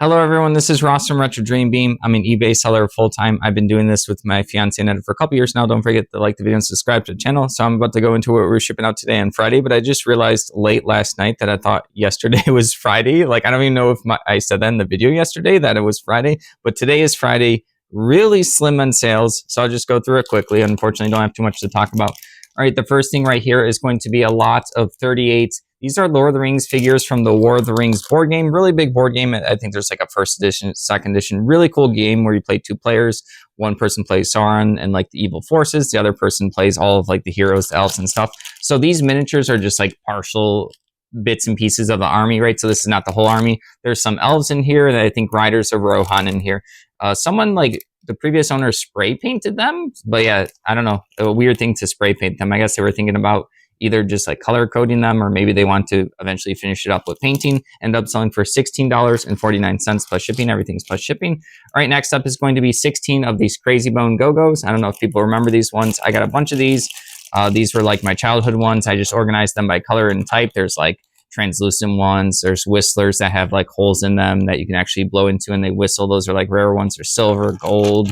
Hello, everyone. This is Ross from Retro Dream Beam. I'm an eBay seller full time. I've been doing this with my fiance and for a couple years now. Don't forget to like the video and subscribe to the channel. So I'm about to go into what we're shipping out today on Friday, but I just realized late last night that I thought yesterday was Friday. Like, I don't even know if I said that in the video yesterday that it was Friday, but today is Friday. Really slim on sales. So I'll just go through it quickly. Unfortunately, don't have too much to talk about. All right, the first thing right here is going to be a lot of 38. These are Lord of the Rings figures from the War of the Rings board game. Really big board game. I think there's like a first edition, second edition. Really cool game where you play two players. One person plays Sauron and like the evil forces. The other person plays all of like the heroes, the elves and stuff. So these miniatures are just like partial bits and pieces of the army, right? So this is not the whole army. There's some elves in here, and I think riders of Rohan in here. Someone like the previous owner spray painted them, but yeah, I don't know, a weird thing to spray paint them. I guess they were thinking about either just like color coding them, or maybe they want to eventually finish it up with painting. End up selling for $16.49 plus shipping. Everything's plus shipping. All right, next up is going to be 16 of these Crazy Bone Go-Go's. I don't know if people remember these ones. I got a bunch of these. These were like my childhood ones. I just organized them by color and type. There's like translucent ones. There's whistlers that have like holes in them that you can actually blow into and they whistle. Those are like rare ones. There's silver, gold.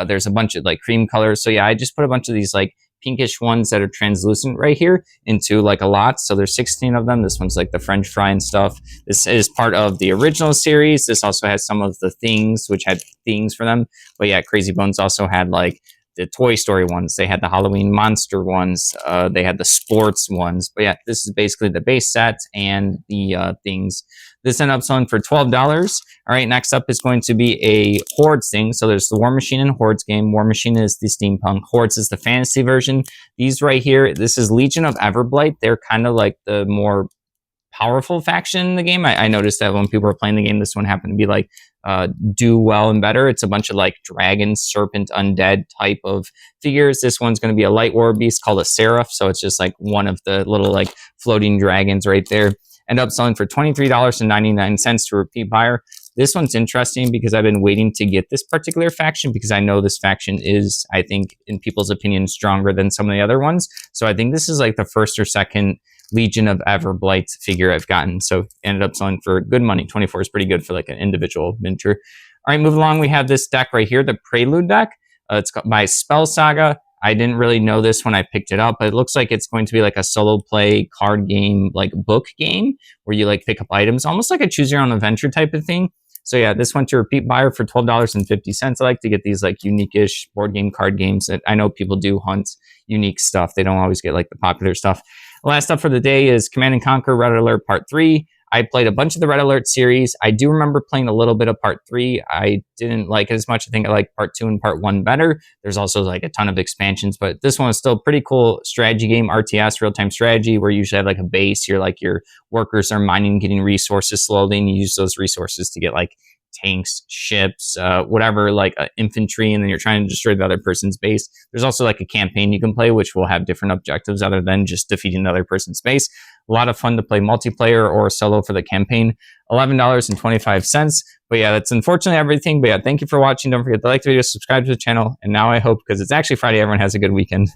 There's a bunch of like cream colors. So yeah, I just put a bunch of these like pinkish ones that are translucent right here into like a lot. So there's 16 of them. This one's like the French fry and stuff. This is part of the original series. This also has some of the things which had themes for them. But yeah, Crazy Bones also had like the Toy Story ones. They had the Halloween monster ones. They had the sports ones. But yeah, this is basically the base set and the things. This ended up selling for $12. All right, next up is going to be a Hordes thing. So there's the War Machine and Hordes game. War Machine is the steampunk. Hordes is the fantasy version. These right here, this is Legion of Everblight. They're kind of like the more powerful faction in the game. I noticed that when people were playing the game, this one happened to be like do well and better. It's a bunch of like dragon, serpent, undead type of figures. This one's going to be a light war beast called a Seraph. So it's just like one of the little like floating dragons right there. End up selling for $23.99 to a repeat buyer. This one's interesting because I've been waiting to get this particular faction because I know this faction is, I think, in people's opinion, stronger than some of the other ones. So I think this is like the first or second Legion of Everblight figure I've gotten. So ended up selling for good money. 24 is pretty good for like an individual miniature. All right, moving along, we have this deck right here, the Prelude deck. It's by Spell Saga. I didn't really know this when I picked it up, but it looks like it's going to be like a solo play card game, like book game, where you like pick up items, almost like a choose your own adventure type of thing. So yeah, this went to repeat buyer for $12.50. I like to get these like unique-ish board game card games that I know people do hunt unique stuff. They don't always get like the popular stuff. Last up for the day is Command & Conquer Red Alert Part 3. I played a bunch of the Red Alert series. I do remember playing a little bit of Part 3. I didn't like it as much. I think I like Part 2 and Part 1 better. There's also like a ton of expansions, but this one is still a pretty cool strategy game, RTS, real-time strategy, where you usually have like a base. You're like your workers are mining, getting resources slowly, and you use those resources to get like tanks, ships, whatever, like infantry, and then you're trying to destroy the other person's base. There's also like a campaign you can play, which will have different objectives other than just defeating the other person's base. A lot of fun to play multiplayer or solo for the campaign. $11.25. But yeah, that's unfortunately everything. But yeah, thank you for watching. Don't forget to like the video, subscribe to the channel. And now I hope, because it's actually Friday, everyone has a good weekend.